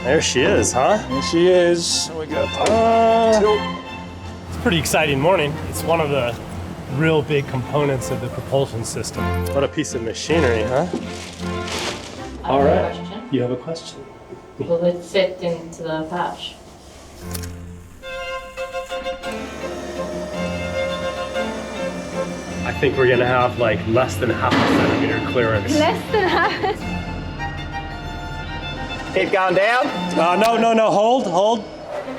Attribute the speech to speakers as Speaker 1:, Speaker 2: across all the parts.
Speaker 1: There she is, huh?
Speaker 2: There she is. We got
Speaker 1: It's a pretty exciting morning. It's one of the real big components of the propulsion system. What a piece of machinery, huh? All right. You have a question?
Speaker 3: Will it fit into the pouch?
Speaker 1: I think we're gonna have like less than half a centimeter clearance.
Speaker 4: Less than half.
Speaker 2: Keep going down.
Speaker 1: No, hold.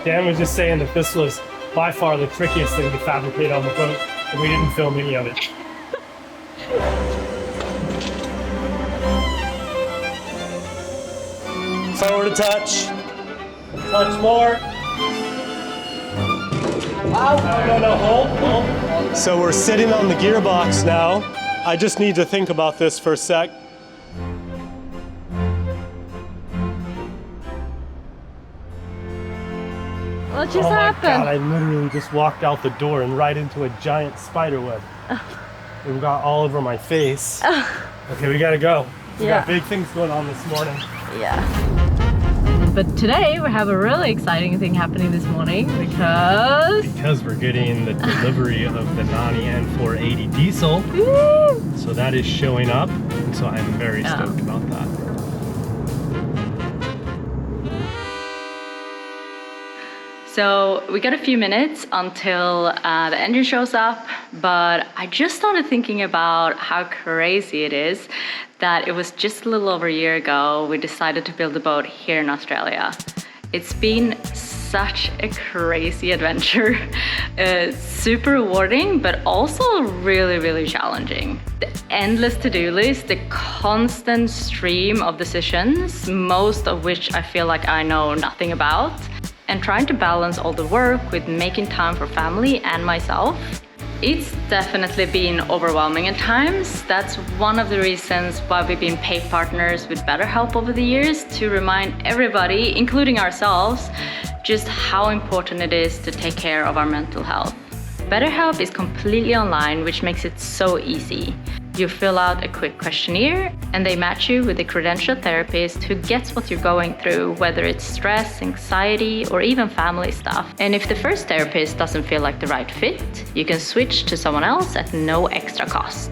Speaker 1: Dan was just saying that this was by far the trickiest thing to fabricate on the boat, and we didn't film any of it. Forward a touch. Touch more. No, hold. So we're sitting on the gearbox now. I just need to think about this for a sec.
Speaker 4: What just
Speaker 1: Oh my
Speaker 4: happened?
Speaker 1: God, I literally just walked out the door and right into a giant spider web. It got all over my face. Okay, we gotta go. We got big things going on this morning.
Speaker 4: Yeah. But today we have a really exciting thing happening this morning because
Speaker 1: we're getting the delivery of the Nani N480 diesel.
Speaker 4: Woo!
Speaker 1: So that is showing up, and so I'm very stoked about that.
Speaker 3: So we got a few minutes until the engine shows up, but I just started thinking about how crazy it is that it was just a little over a year ago we decided to build a boat here in Australia. It's been such a crazy adventure. Super rewarding, but also really, really challenging. The endless to-do list, the constant stream of decisions, most of which I feel like I know nothing about, and trying to balance all the work with making time for family and myself. It's definitely been overwhelming at times. That's one of the reasons why we've been paid partners with BetterHelp over the years, to remind everybody, including ourselves, just how important it is to take care of our mental health. BetterHelp is completely online, which makes it so easy. You fill out a quick questionnaire and they match you with a credentialed therapist who gets what you're going through, whether it's stress, anxiety, or even family stuff. And if the first therapist doesn't feel like the right fit, you can switch to someone else at no extra cost.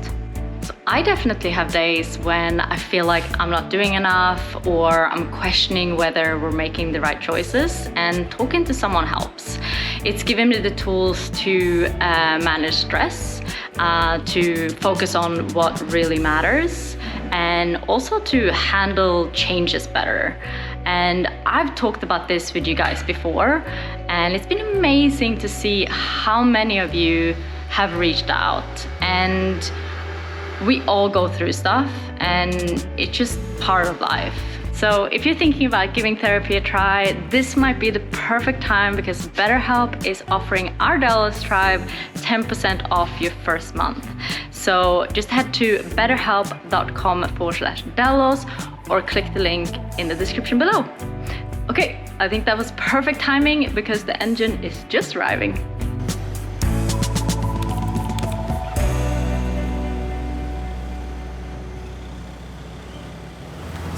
Speaker 3: So I definitely have days when I feel like I'm not doing enough, or I'm questioning whether we're making the right choices, and talking to someone helps. It's given me the tools to manage stress, to focus on what really matters, and also to handle changes better. And I've talked about this with you guys before, and it's been amazing to see how many of you have reached out. And we all go through stuff, and it's just part of life. So if you're thinking about giving therapy a try, this might be the perfect time, because BetterHelp is offering our Delos tribe 10% off your first month. So just head to betterhelp.com/Delos or click the link in the description below. Okay, I think that was perfect timing because the engine is just arriving.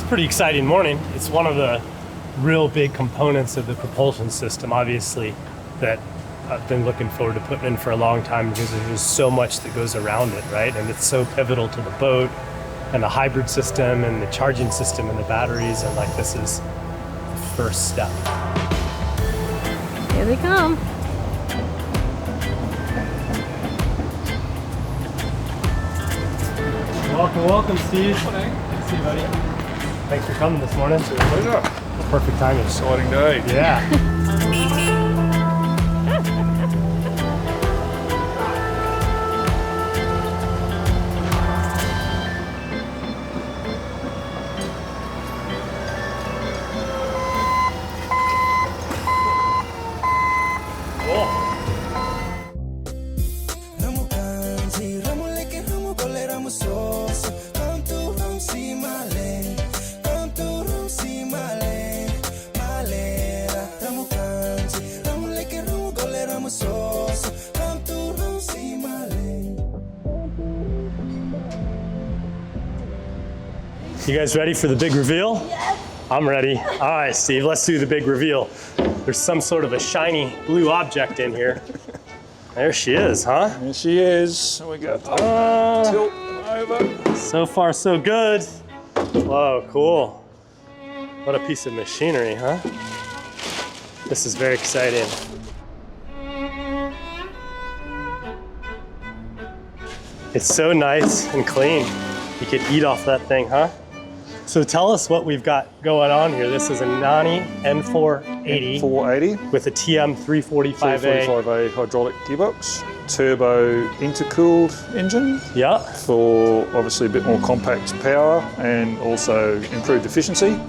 Speaker 1: Pretty exciting morning. It's one of the real big components of the propulsion system, obviously, that I've been looking forward to putting in for a long time, because there's so much that goes around it, right? And it's so pivotal to the boat and the hybrid system and the charging system and the batteries, and like this is the first step.
Speaker 4: Here they come.
Speaker 1: Welcome, Steve. Morning. Good to see you, buddy. Thanks for coming this morning.
Speaker 2: It's a pleasure.
Speaker 1: Perfect timing.
Speaker 2: Exciting day.
Speaker 1: Yeah. You guys ready for the big reveal?
Speaker 4: Yes.
Speaker 1: I'm ready. All right, Steve, let's do the big reveal. There's some sort of a shiny blue object in here. There she is, huh?
Speaker 2: There she is. We got tilt over.
Speaker 1: So far, so good. Whoa, cool. What a piece of machinery, huh? This is very exciting. It's so nice and clean. You could eat off that thing, huh? So tell us what we've got going on here. This is a Nani N480
Speaker 2: 480.
Speaker 1: with a TM345A.
Speaker 2: 345A hydraulic gearbox. Turbo intercooled engine
Speaker 1: Yeah.
Speaker 2: for obviously a bit more compact power and also improved efficiency.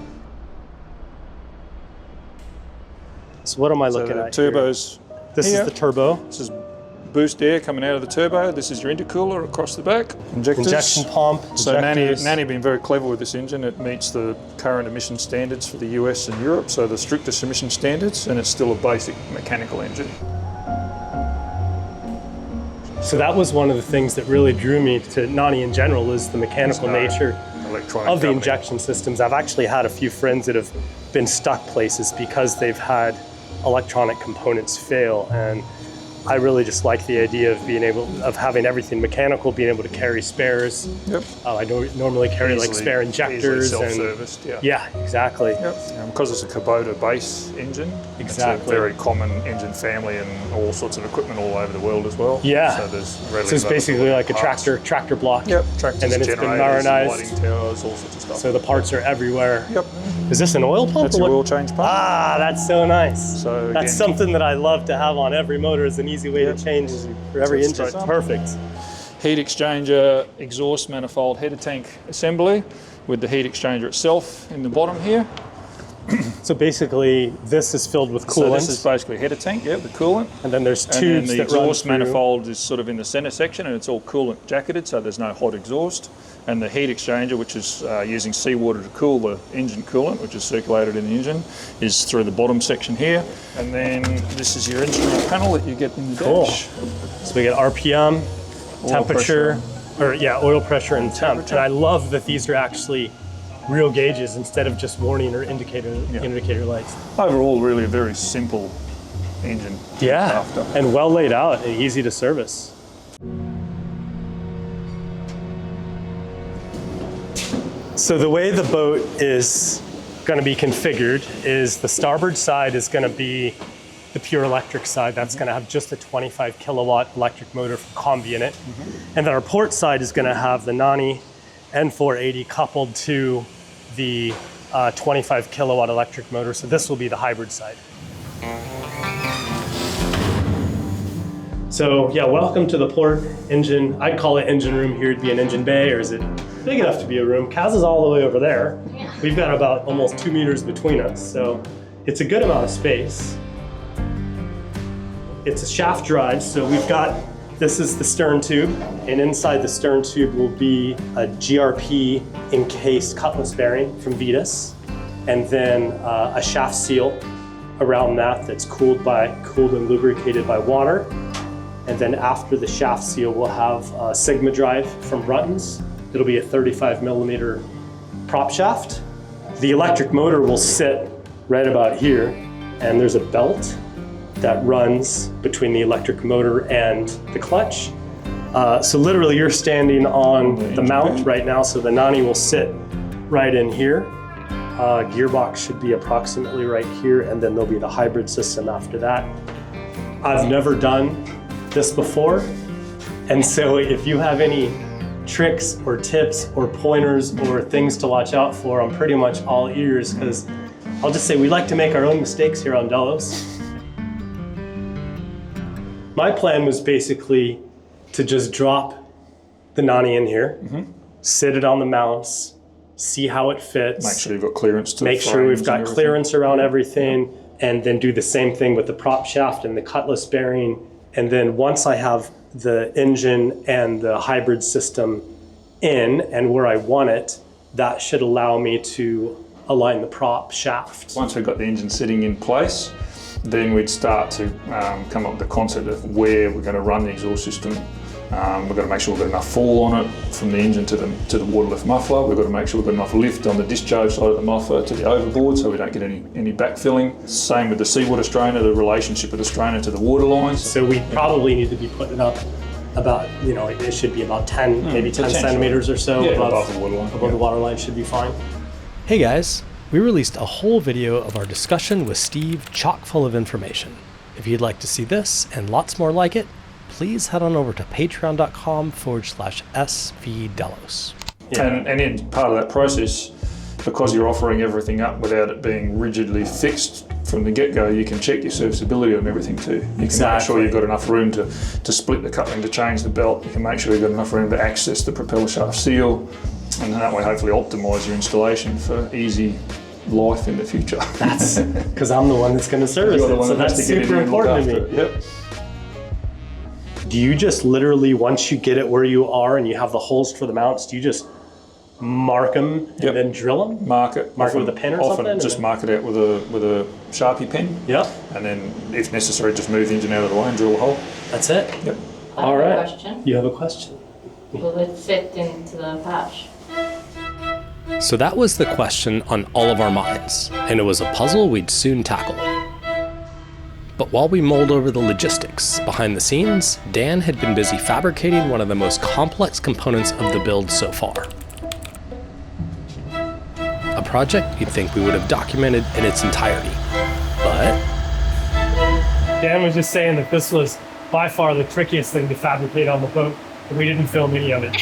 Speaker 1: So what am I
Speaker 2: So
Speaker 1: looking
Speaker 2: the
Speaker 1: at here?
Speaker 2: turbos.
Speaker 1: This
Speaker 2: here.
Speaker 1: is the turbo.
Speaker 2: This is boost air coming out of the turbo. This is your intercooler across the back. Injectors.
Speaker 1: Injection pump.
Speaker 2: So Nani
Speaker 1: injectors.
Speaker 2: been very clever with this engine. It meets the current emission standards for the US and Europe, so the strictest emission standards, and it's still a basic mechanical engine.
Speaker 1: So that was one of the things that really drew me to Nani in general, is the mechanical nature
Speaker 2: Electronic
Speaker 1: of the
Speaker 2: company.
Speaker 1: injection systems. I've actually had a few friends that have been stuck places because they've had electronic components fail, and I really just like the idea of having everything mechanical, being able to carry spares.
Speaker 2: Yep.
Speaker 1: I don't normally carry like
Speaker 2: Easily-
Speaker 1: spare
Speaker 2: easily
Speaker 1: injectors and
Speaker 2: self-serviced, yeah.
Speaker 1: yeah, exactly.
Speaker 2: Yep. Because it's a Kubota base engine,
Speaker 1: Exactly.
Speaker 2: it's a very common engine family and all sorts of equipment all over the world as well.
Speaker 1: Yeah.
Speaker 2: So there's readily
Speaker 1: So it's basically
Speaker 2: available
Speaker 1: like a
Speaker 2: parts.
Speaker 1: tractor block.
Speaker 2: Yep. Tractors,
Speaker 1: And then it's been
Speaker 2: generators,
Speaker 1: marinized.
Speaker 2: lighting towers, all sorts of stuff.
Speaker 1: So the parts are everywhere.
Speaker 2: Yep.
Speaker 1: Is this an oil pump?
Speaker 2: That's
Speaker 1: or
Speaker 2: your
Speaker 1: what?
Speaker 2: oil change pump.
Speaker 1: Ah, that's so nice.
Speaker 2: So
Speaker 1: That's
Speaker 2: again-
Speaker 1: something that I love to have on every motor, is an easy way to change for every
Speaker 2: So
Speaker 1: engine.
Speaker 2: straight up.
Speaker 1: Perfect.
Speaker 2: Heat exchanger, exhaust manifold, header tank assembly with the heat exchanger itself in the bottom here.
Speaker 1: So basically, this is filled with
Speaker 2: So
Speaker 1: coolant,
Speaker 2: this is basically header tank, yeah, the coolant.
Speaker 1: and then there's
Speaker 2: And then
Speaker 1: tubes
Speaker 2: the
Speaker 1: that run
Speaker 2: exhaust
Speaker 1: through.
Speaker 2: manifold is sort of in the center section, and it's all coolant jacketed, so there's no hot exhaust. And the heat exchanger, which is using seawater to cool the engine coolant, which is circulated in the engine, is through the bottom section here. And then this is your instrument panel that you get in the
Speaker 1: Cool.
Speaker 2: dash.
Speaker 1: So we get RPM, temperature,
Speaker 2: pressure.
Speaker 1: oil pressure and temp.
Speaker 2: Temperature.
Speaker 1: And I love that these are actually real gauges instead of just warning or indicator lights.
Speaker 2: Overall, really a very simple engine. to look
Speaker 1: Yeah,
Speaker 2: after.
Speaker 1: and well laid out and easy to service. So the way the boat is going to be configured is the starboard side is going to be the pure electric side. That's going to have just a 25 kilowatt electric motor from Combi in it. And then our port side is going to have the Nani N480 coupled to the 25 kilowatt electric motor. So this will be the hybrid side. So yeah, welcome to the port engine. I'd call it engine room here. It'd be an engine bay, or is it big enough to be a room? Kaz is all the way over there.
Speaker 3: Yeah.
Speaker 1: We've got about almost 2 meters between us, so it's a good amount of space. It's a shaft drive, so we've got, this is the stern tube, and inside the stern tube will be a GRP encased cutlass bearing from Vetus, and then a shaft seal around that that's cooled and lubricated by water. And then after the shaft seal, we'll have a Sigma drive from Ruttons. It'll be a 35 millimeter prop shaft. The electric motor will sit right about here, and there's a belt that runs between the electric motor and the clutch. So literally you're standing on the mount right now, so the Nani will sit right in here. Gearbox should be approximately right here, and then there'll be the hybrid system after that. I've never done this before, and so if you have any tricks or tips or pointers or things to watch out for, I'm pretty much all ears, because I'll just say we like to make our own mistakes here on Delos. My plan was basically to just drop the Nani in here, sit it on the mounts, see how it fits.
Speaker 2: Make sure you've got clearance to
Speaker 1: Make
Speaker 2: the
Speaker 1: sure we've
Speaker 2: frames
Speaker 1: got
Speaker 2: and everything.
Speaker 1: clearance around everything, and then do the same thing with the prop shaft and the cutlass bearing. And then once I have the engine and the hybrid system in and where I want it, that should allow me to align the prop shaft.
Speaker 2: Once we've got the engine sitting in place, then we'd start to come up with the concept of where we're going to run the exhaust system We've got to make sure we've got enough fall on it from the engine to the water lift muffler. We've got to make sure we've got enough lift on the discharge side of the muffler to the overboard so we don't get any backfilling. Same with the seawater strainer, the relationship of the strainer to the water lines.
Speaker 1: So we probably need to be putting up about, it should be about 10, maybe 10 centimeters or so
Speaker 2: above the water line.
Speaker 1: Above the water line should be fine.
Speaker 5: Hey guys, we released a whole video of our discussion with Steve chock full of information. If you'd like to see this and lots more like it, please head on over to patreon.com/svdelos.
Speaker 2: Yeah. And in part of that process, because you're offering everything up without it being rigidly fixed from the get-go, you can check your serviceability on everything too. You can make sure you've got enough room to split the coupling, to change the belt. You can make sure you've got enough room to access the propeller shaft seal, and that way hopefully optimise your installation for easy life in the future.
Speaker 1: That's because I'm the one that's going to service it, so that's super important to me.
Speaker 2: Yep.
Speaker 1: Do you just literally, once you get it where you are and you have the holes for the mounts, do you just mark them and then drill them?
Speaker 2: Mark it
Speaker 1: with a pen or something?
Speaker 2: Often just mark it out with a Sharpie pen.
Speaker 1: Yep.
Speaker 2: And then, if necessary, just move the engine out of the way and drill a hole.
Speaker 1: That's it?
Speaker 2: Yep.
Speaker 1: All right.
Speaker 3: Question.
Speaker 1: You have a question?
Speaker 3: Will it fit into the patch?
Speaker 5: So that was the question on all of our minds, and it was a puzzle we'd soon tackle. But while we mulled over the logistics behind the scenes, Dan had been busy fabricating one of the most complex components of the build so far. A project you'd think we would have documented in its entirety, but
Speaker 1: Dan was just saying that this was by far the trickiest thing to fabricate on the boat, and we didn't film any of it.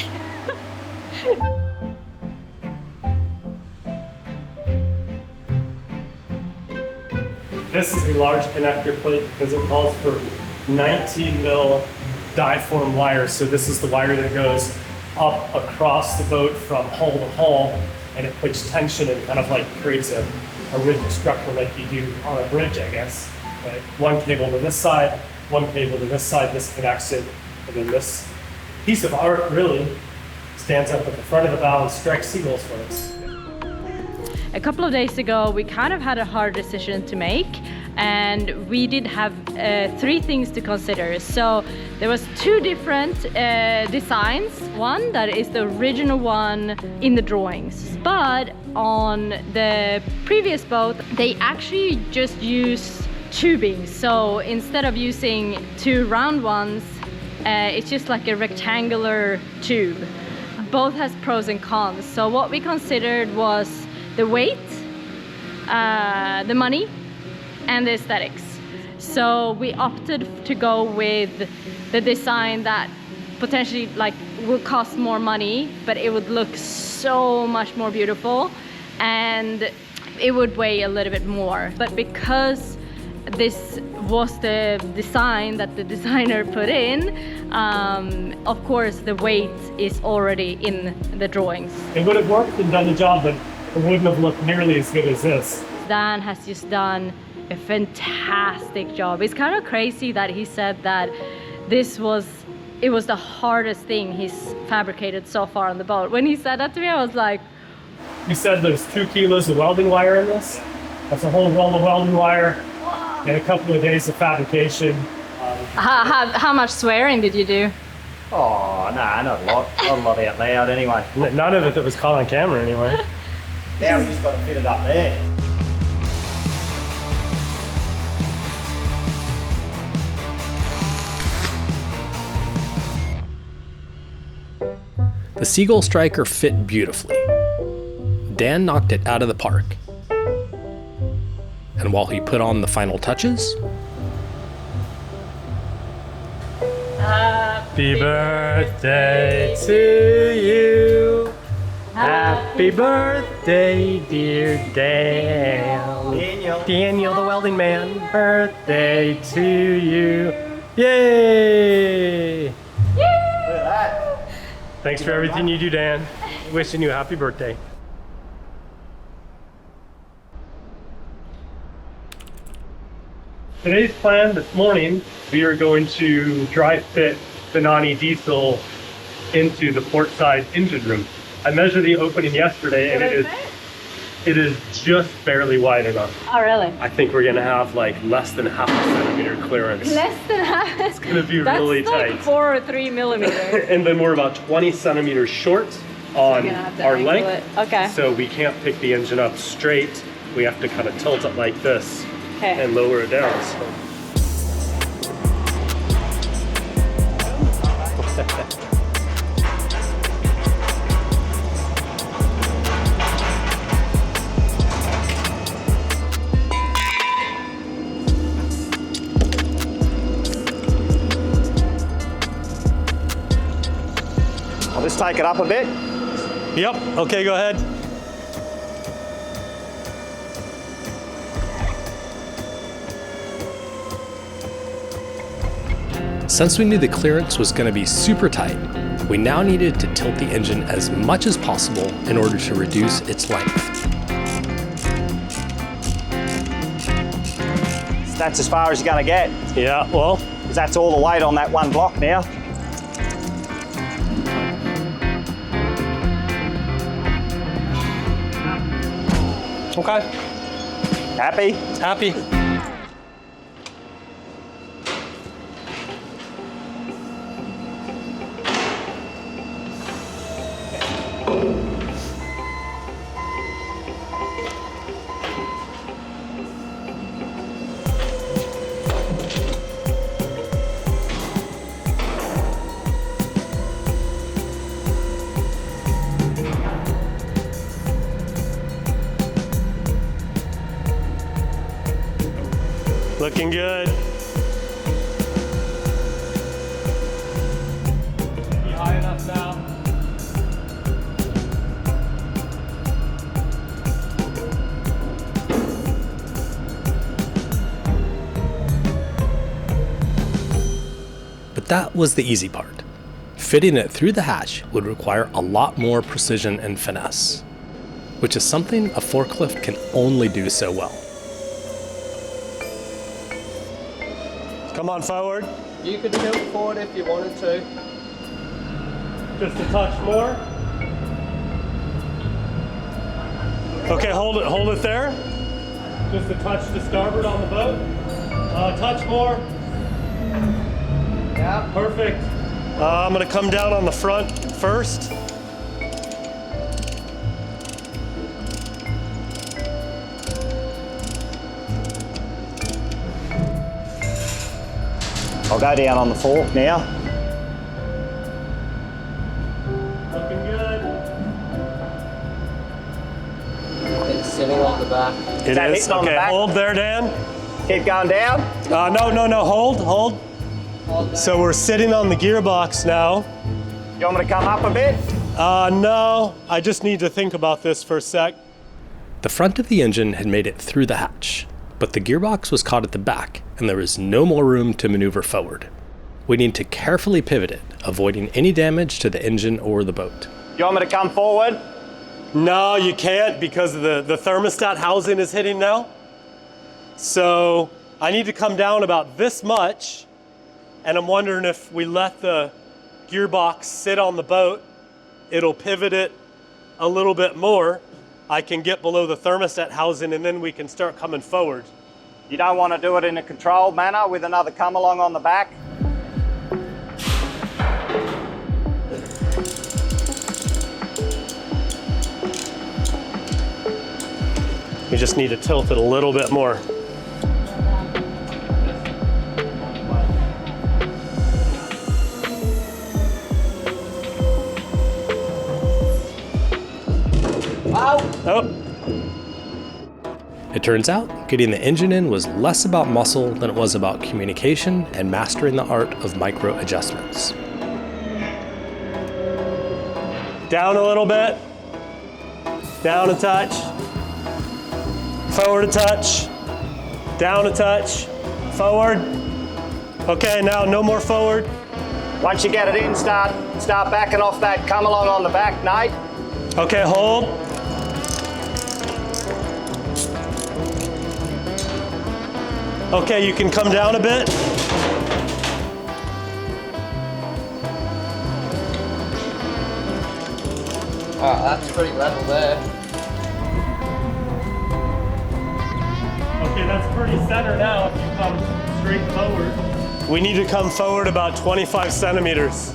Speaker 1: This is a large connector plate because it calls for 19 mil die-form wires. So this is the wire that goes up across the boat from hull to hull, and it puts tension and kind of like creates a rigid structure like you do on a bridge, I guess. Right? One cable to this side, one cable to this side, this connects it, and then this piece of art really stands up at the front of the bow and strikes seagulls for us.
Speaker 4: A couple of days ago, we kind of had a hard decision to make, and we did have 3 things to consider. So there was 2 different designs. One that is the original one in the drawings, but on the previous boat, they actually just use tubing. So instead of using 2 round ones, it's just like a rectangular tube. Both has pros and cons. So what we considered was the weight, the money, and the aesthetics. So we opted to go with the design that potentially will cost more money, but it would look so much more beautiful, and it would weigh a little bit more. But because this was the design that the designer put in, of course the weight is already in the drawings.
Speaker 1: It would have worked and done the job, but it wouldn't have looked nearly as good as this.
Speaker 4: Dan has just done a fantastic job. It's kind of crazy that he said that it was the hardest thing he's fabricated so far on the boat. When he said that to me, I was like...
Speaker 1: You said there's 2 kilos of welding wire in this? That's a whole roll of welding wire and a couple of days of fabrication.
Speaker 4: How much swearing did you do?
Speaker 6: Oh, nah, not a lot. Not a lot out loud anyway.
Speaker 1: None of it that was caught on camera anyway.
Speaker 6: Now we just got to fit it up there.
Speaker 5: the Seagull Striker fit beautifully. Dan knocked it out of the park. And while he put on the final touches,
Speaker 1: Happy birthday to you. Happy birthday, dear Dan. Daniel the welding man. Birthday to you. Yay!
Speaker 6: Look at that.
Speaker 1: Thanks for everything you do, Dan. Wishing you a happy birthday. Today's plan this morning, we are going to dry fit the Nani diesel into the port side engine room. I measured the opening yesterday and It is just barely wide enough.
Speaker 4: Oh, really?
Speaker 1: I think we're gonna have like less than half a centimeter clearance.
Speaker 4: Less than half. It's
Speaker 1: gonna be really
Speaker 4: like
Speaker 1: tight.
Speaker 4: 4 or 3 millimeters.
Speaker 1: And then we're about 20 centimeters short on
Speaker 4: You're gonna have to
Speaker 1: our
Speaker 4: angle
Speaker 1: length.
Speaker 4: it. Okay.
Speaker 1: So we can't pick the engine up straight. We have to kind of tilt it like this
Speaker 4: Okay.
Speaker 1: and lower it down. So.
Speaker 6: I'll just take it up a bit.
Speaker 1: Yep, okay, go ahead.
Speaker 5: Since we knew the clearance was going to be super tight, we now needed to tilt the engine as much as possible in order to reduce its length.
Speaker 6: So that's as far as you're going to get,
Speaker 1: Yeah, well,
Speaker 6: because that's all the weight on that one block now.
Speaker 1: okay,
Speaker 6: Happy?
Speaker 1: happy. Looking good. Be high enough now.
Speaker 5: But that was the easy part. Fitting it through the hatch would require a lot more precision and finesse, which is something a forklift can only do so well.
Speaker 1: Come on forward.
Speaker 7: You could tilt forward if you wanted to.
Speaker 1: Just a touch more. Okay, hold it there. Just a touch to starboard on the boat. Touch more.
Speaker 7: Yeah.
Speaker 1: Perfect. I'm gonna come down on the front first.
Speaker 6: I'll go down on the fork now.
Speaker 1: Looking good.
Speaker 7: It's sitting on the back.
Speaker 1: It
Speaker 6: that
Speaker 1: is.
Speaker 6: hitting on the
Speaker 1: Okay,
Speaker 6: back?
Speaker 1: hold there, Dan.
Speaker 6: Keep going down.
Speaker 1: No, hold. So we're sitting on the gearbox now.
Speaker 6: You want me to come up a bit?
Speaker 1: No, I just need to think about this for a sec.
Speaker 5: The front of the engine had made it through the hatch, but the gearbox was caught at the back and there was no more room to maneuver forward. We need to carefully pivot it, avoiding any damage to the engine or the boat.
Speaker 6: You want me to come forward?
Speaker 1: No, you can't because the thermostat housing is hitting now. So I need to come down about this much, and I'm wondering if we let the gearbox sit on the boat, it'll pivot it a little bit more. I can get below the thermostat housing and then we can start coming forward.
Speaker 6: You don't want to do it in a controlled manner with another come along on the back?
Speaker 1: We just need to tilt it a little bit more. Oh.
Speaker 5: It turns out, getting the engine in was less about muscle than it was about communication and mastering the art of micro adjustments.
Speaker 1: Down a little bit. Down a touch. Forward a touch. Down a touch. Forward. Okay, now no more forward.
Speaker 6: Once you get it in, start backing off that come along on the back, Nate.
Speaker 1: Okay, hold. Okay, you can come down a bit.
Speaker 7: Oh, that's pretty level there.
Speaker 1: that's pretty center now if you come straight forward. We need to come forward about 25 centimeters.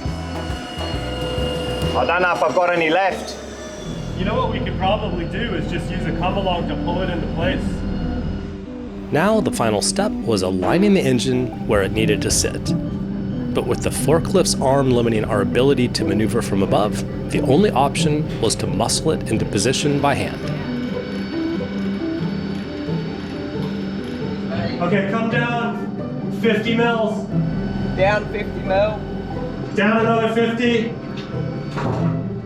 Speaker 6: I don't know if I've got any left.
Speaker 1: You know what we could probably do is just use a come along to pull it into place.
Speaker 5: Now the final step was aligning the engine where it needed to sit. But with the forklift's arm limiting our ability to maneuver from above, the only option was to muscle it into position by hand.
Speaker 1: Okay, come down 50 mils.
Speaker 7: Down 50 mil.
Speaker 1: Down another 50.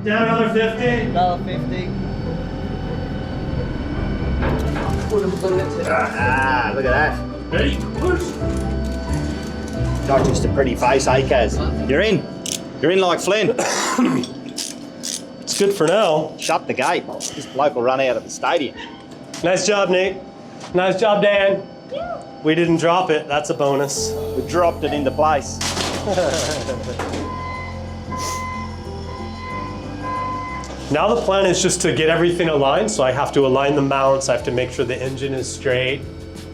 Speaker 1: Down another 50.
Speaker 7: Another 50.
Speaker 6: Ah, look at that.
Speaker 1: Ready? Push.
Speaker 6: Not just a pretty face, eh, Kaz? You're in. You're in like Flynn.
Speaker 1: It's good for now.
Speaker 6: Shut the gate. This bloke will run out of the stadium.
Speaker 1: Nice job, Nate. Nice job, Dan. We didn't drop it. That's a bonus.
Speaker 6: We dropped it into place.
Speaker 1: Now the plan is just to get everything aligned. So I have to align the mounts. I have to make sure the engine is straight.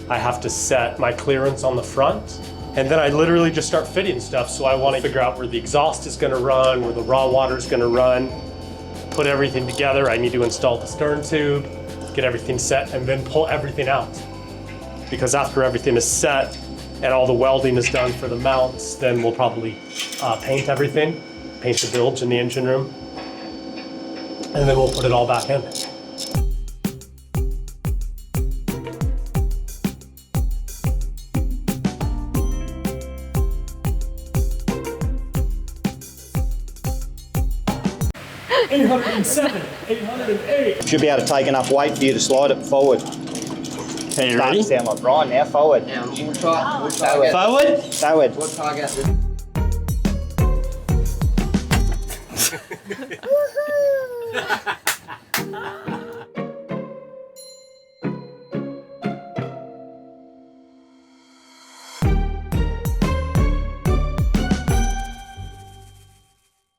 Speaker 1: I have to set my clearance on the front. And then I literally just start fitting stuff. So I want to figure out where the exhaust is going to run, where the raw water is going to run, put everything together. I need to install the stern tube, get everything set, and then pull everything out. Because after everything is set and all the welding is done for the mounts, then we'll probably paint everything, paint the bilge in the engine room, and then we'll put it all back in. $807, $808.
Speaker 6: Should be able to take enough weight for you to slide it forward.
Speaker 1: Okay, you
Speaker 6: Starting
Speaker 1: ready?
Speaker 6: to sound like Brian now. Forward.
Speaker 7: Now, we'll try
Speaker 1: Forward?
Speaker 6: Forward.
Speaker 7: We'll target this.